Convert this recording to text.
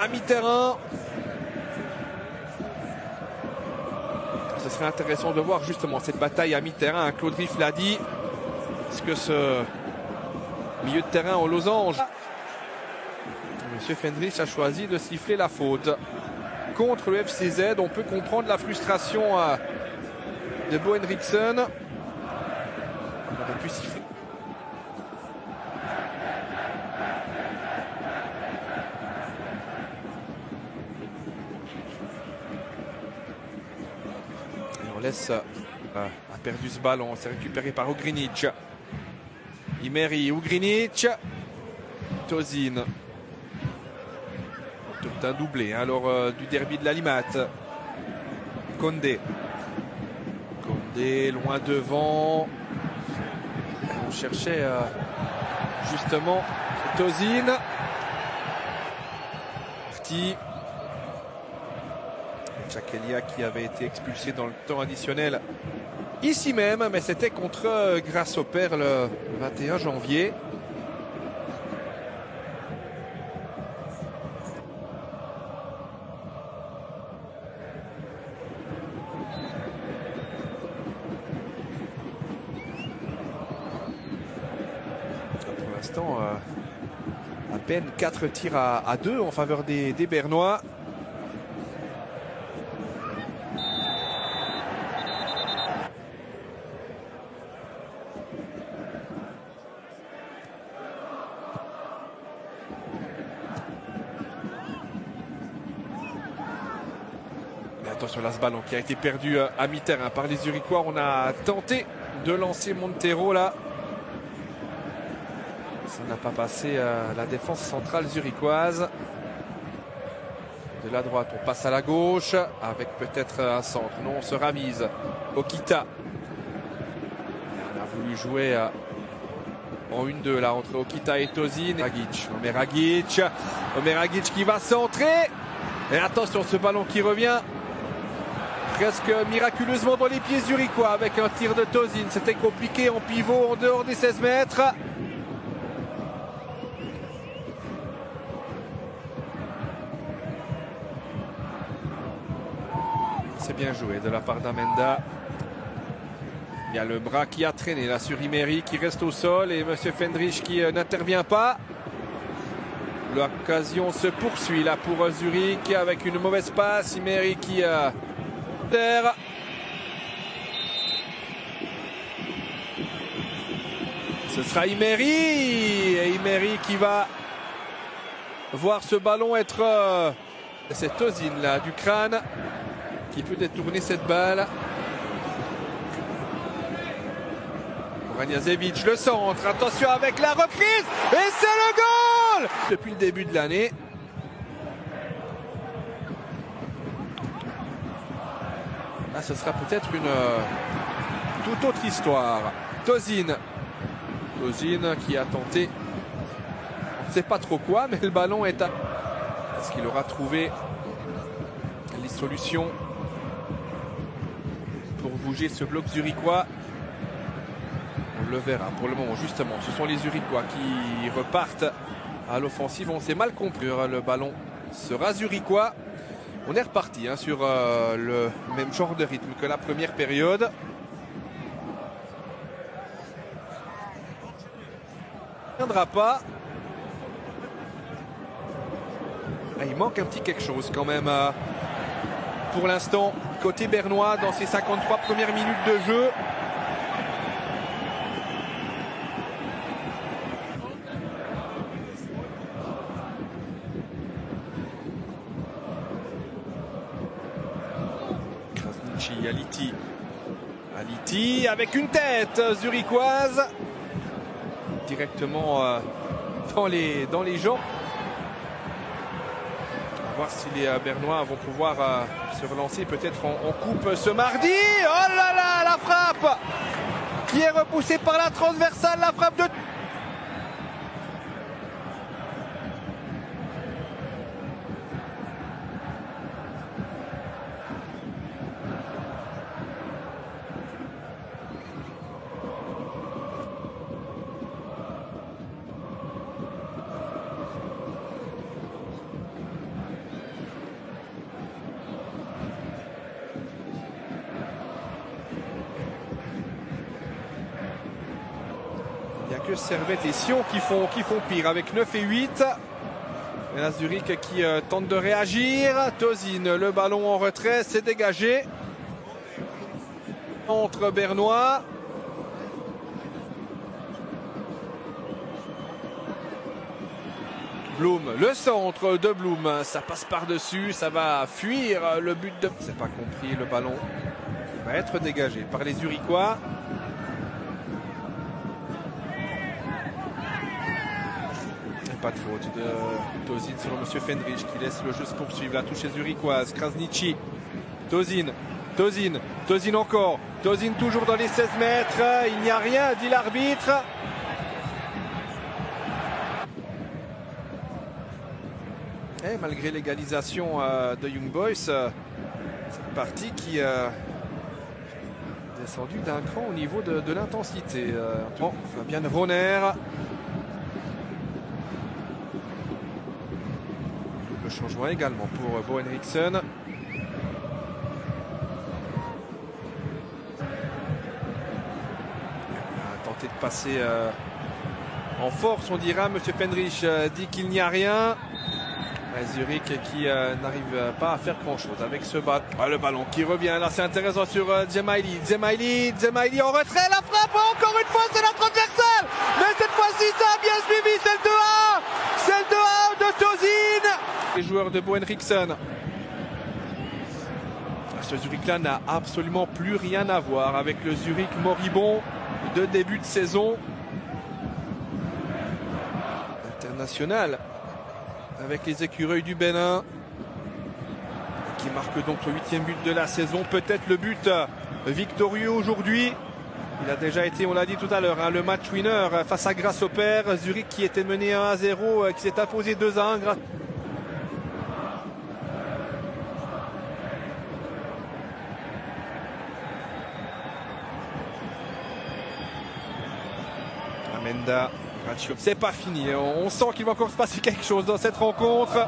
À mi-terrain. Ce serait intéressant de voir justement cette bataille à mi-terrain. Claude Riff l'a dit. Est-ce que ce milieu de terrain au losange, Monsieur Fendrich a choisi de siffler la faute contre le FCZ. On peut comprendre la frustration de Bo Henriksen. On aurait pu siffler. Et on laisse a perdu ce ballon. C'est récupéré par Ugrinic. Imeri, Ugrinic, Tozin. Tout un doublé alors du derby de la Limate. Condé. Condé loin devant. On cherchait justement Tozin. Parti. Chakelia qui avait été expulsé dans le temps additionnel ici même, mais c'était contre Grasshopper le 21 janvier. Pour l'instant, à peine 4 tirs à 2 en faveur des Bernois. Attention là, ce ballon qui a été perdu à mi-terrain par les Zurichois. On a tenté de lancer Montero là. Ça n'a pas passé la défense centrale zurichoise. De la droite, on passe à la gauche avec peut-être un centre. Non, on se ramise. Okita. On a voulu jouer en 1-2 là entre Okita et Tozin. Omer Agic qui va centrer. Et attention, ce ballon qui revient presque miraculeusement dans les pieds zurichois avec un tir de Tozin. C'était compliqué en pivot en dehors des 16 mètres. C'est bien joué de la part d'Amenda. Il y a le bras qui a traîné là sur Imeri qui reste au sol et Monsieur Fendrich qui n'intervient pas. L'occasion se poursuit là pour Zurich avec une mauvaise passe. Imeri qui terre. Ce sera Imeri. Et Imeri qui va voir ce ballon être cette Tozin là du crâne qui peut détourner cette balle. Ranjazevic, le centre, attention avec la reprise et c'est le goal depuis le début de l'année. Là ce sera peut-être une toute autre histoire. Tozin qui a tenté, on ne sait pas trop quoi, mais le ballon est à... Est-ce qu'il aura trouvé les solutions pour bouger ce bloc zurichois? On le verra. Pour le moment, justement, ce sont les Zurichois qui repartent à l'offensive. On s'est mal compris. Le ballon sera zurichois. On est reparti sur le même genre de rythme que la première période. Il ne viendra pas. Il manque un petit quelque chose quand même pour l'instant côté bernois dans ces 53 premières minutes de jeu. Aliti avec une tête zurichoise directement dans les jambes. On va voir si les Bernois vont pouvoir se relancer peut-être en coupe ce mardi. Oh là là, la frappe qui est repoussée par la transversale, la frappe de... que Servette et Sion qui font pire avec 9 et 8. Et là, Zurich qui tente de réagir. Tozin, le ballon en retrait, c'est dégagé. Entre Bernois. Blum, le centre de Blum, ça passe par-dessus, ça va fuir le but de... C'est pas compris, le ballon va être dégagé par les Zurichois. Et pas de faute de Tozin sur M. Fendrich qui laisse le jeu se poursuivre. La touche zurichoise, Krasniqi, Tozin encore, Tozin toujours dans les 16 mètres, il n'y a rien, dit l'arbitre. Et malgré l'égalisation de Young Boys, cette partie qui est descendue d'un cran au niveau de l'intensité. Fabien Ronner. Le changement également pour Bo Henriksen. A tenté de passer en force, on dira. Monsieur Fendrich dit qu'il n'y a rien. Zurich qui n'arrive pas à faire grand chose avec ce ballon. Le ballon qui revient là, c'est intéressant sur Dzemaili en retrait, la frappe encore une fois, c'est la transversale, mais cette fois-ci ça a bien suivi, c'est le 2-1 de Tozin. Les joueurs de Bo Henriksen. Ce Zurich là n'a absolument plus rien à voir avec le Zurich moribond de début de saison. International avec les Écureuils du Bénin qui marque donc le 8e but de la saison, peut-être le but victorieux aujourd'hui. Il a déjà été, on l'a dit tout à l'heure, le match winner face à Grasshopper. Zurich qui était mené 1-0, qui s'est imposé 2-1. Amenda. C'est pas fini, on sent qu'il va encore se passer quelque chose dans cette rencontre.